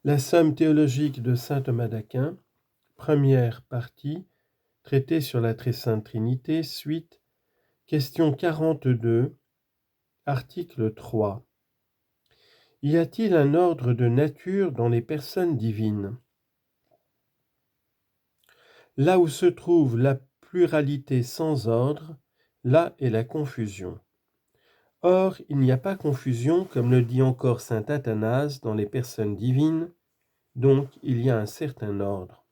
La somme théologique de saint Thomas d'Aquin, première partie, traité sur la très sainte Trinité, suite, question 42, article 3. Y a-t-il un ordre de nature dans les personnes divines? Là où se trouve la pluralité sans ordre, là est la confusion. Or, il n'y a pas confusion, comme le dit encore saint Athanase, dans les personnes divines, donc il y a un certain ordre.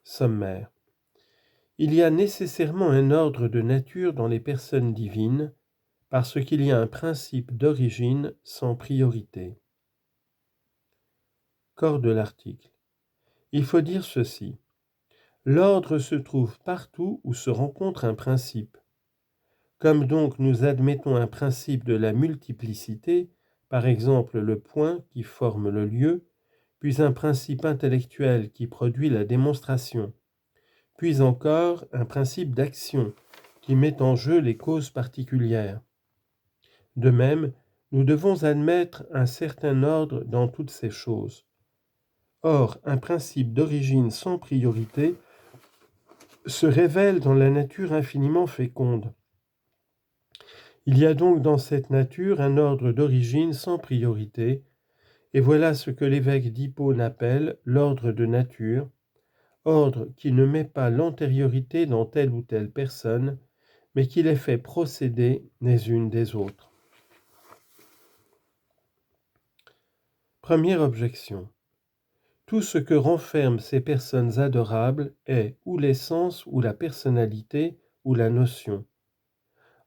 Sommaire. Il y a nécessairement un ordre de nature dans les personnes divines, parce qu'il y a un principe d'origine sans priorité. Corps de l'article. Il faut dire ceci. L'ordre se trouve partout où se rencontre un principe. Comme donc nous admettons un principe de la multiplicité, par exemple le point qui forme le lieu, puis un principe intellectuel qui produit la démonstration, puis encore un principe d'action qui met en jeu les causes particulières. De même, nous devons admettre un certain ordre dans toutes ces choses. Or, un principe d'origine sans priorité se révèle dans la nature infiniment féconde. Il y a donc dans cette nature un ordre d'origine sans priorité, et voilà ce que l'évêque d'Hippone appelle l'ordre de nature, ordre qui ne met pas l'antériorité dans telle ou telle personne, mais qui les fait procéder les unes des autres. Première objection. Tout ce que renferment ces personnes adorables est ou l'essence ou la personnalité ou la notion.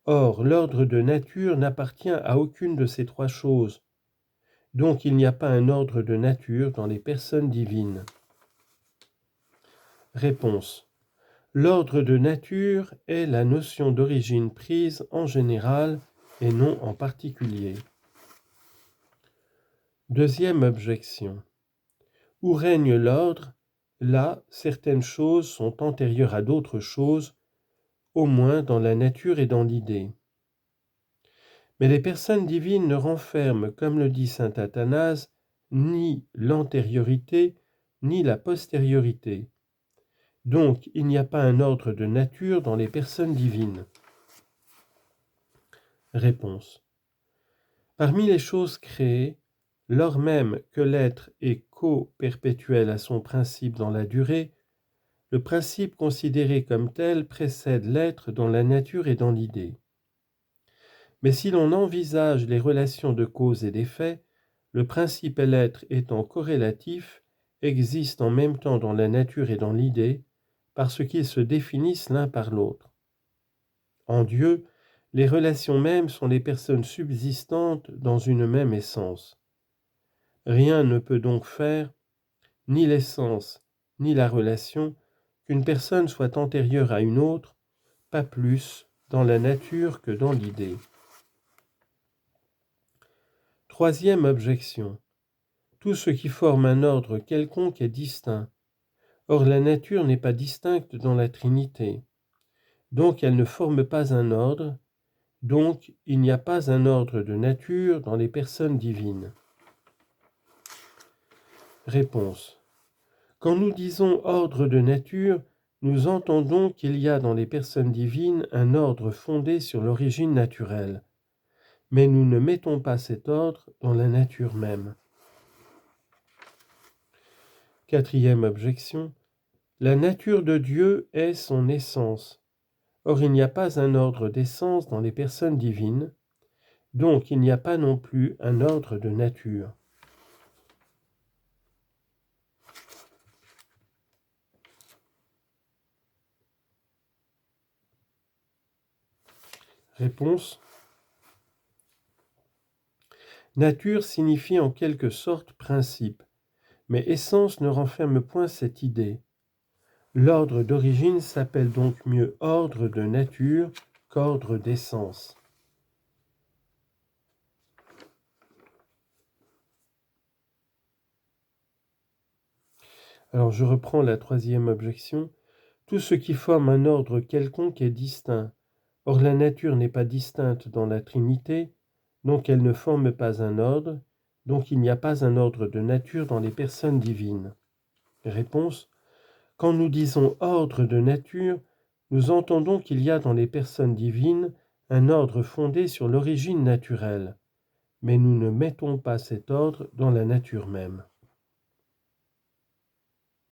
Or, l'ordre de nature n'appartient à aucune de ces trois choses, donc il n'y a pas un ordre de nature dans les personnes divines. Réponse. L'ordre de nature est la notion d'origine prise en général et non en particulier. Deuxième objection. Où règne l'ordre, là, certaines choses sont antérieures à d'autres choses, au moins dans la nature et dans l'idée. Mais les personnes divines ne renferment, comme le dit saint Athanase, ni l'antériorité, ni la postériorité. Donc, il n'y a pas un ordre de nature dans les personnes divines. Réponse. Parmi les choses créées, lors même que l'être est co-perpétuel à son principe dans la durée, le principe considéré comme tel précède l'être dans la nature et dans l'idée. Mais si l'on envisage les relations de cause et d'effet, le principe et l'être étant corrélatifs, existent en même temps dans la nature et dans l'idée, parce qu'ils se définissent l'un par l'autre. En Dieu, les relations mêmes sont les personnes subsistantes dans une même essence. Rien ne peut donc faire, ni l'essence, ni la relation, qu'une personne soit antérieure à une autre, pas plus dans la nature que dans l'idée. Troisième objection. Tout ce qui forme un ordre quelconque est distinct. Or la nature n'est pas distincte dans la Trinité. Donc elle ne forme pas un ordre, donc il n'y a pas un ordre de nature dans les personnes divines. Réponse. Quand nous disons ordre de nature, nous entendons qu'il y a dans les personnes divines un ordre fondé sur l'origine naturelle. Mais nous ne mettons pas cet ordre dans la nature même. Quatrième objection. La nature de Dieu est son essence. Or il n'y a pas un ordre d'essence dans les personnes divines, donc il n'y a pas non plus un ordre de nature. Réponse. Nature signifie en quelque sorte principe, mais essence ne renferme point cette idée. L'ordre d'origine s'appelle donc mieux ordre de nature qu'ordre d'essence. Alors je reprends la troisième objection. Tout ce qui forme un ordre quelconque est distinct. Or la nature n'est pas distincte dans la Trinité, donc elle ne forme pas un ordre, Donc il n'y a pas un ordre de nature dans les personnes divines. Réponse. Quand nous disons ordre de nature, nous entendons qu'il y a dans les personnes divines un ordre fondé sur l'origine naturelle, mais nous ne mettons pas cet ordre dans la nature même.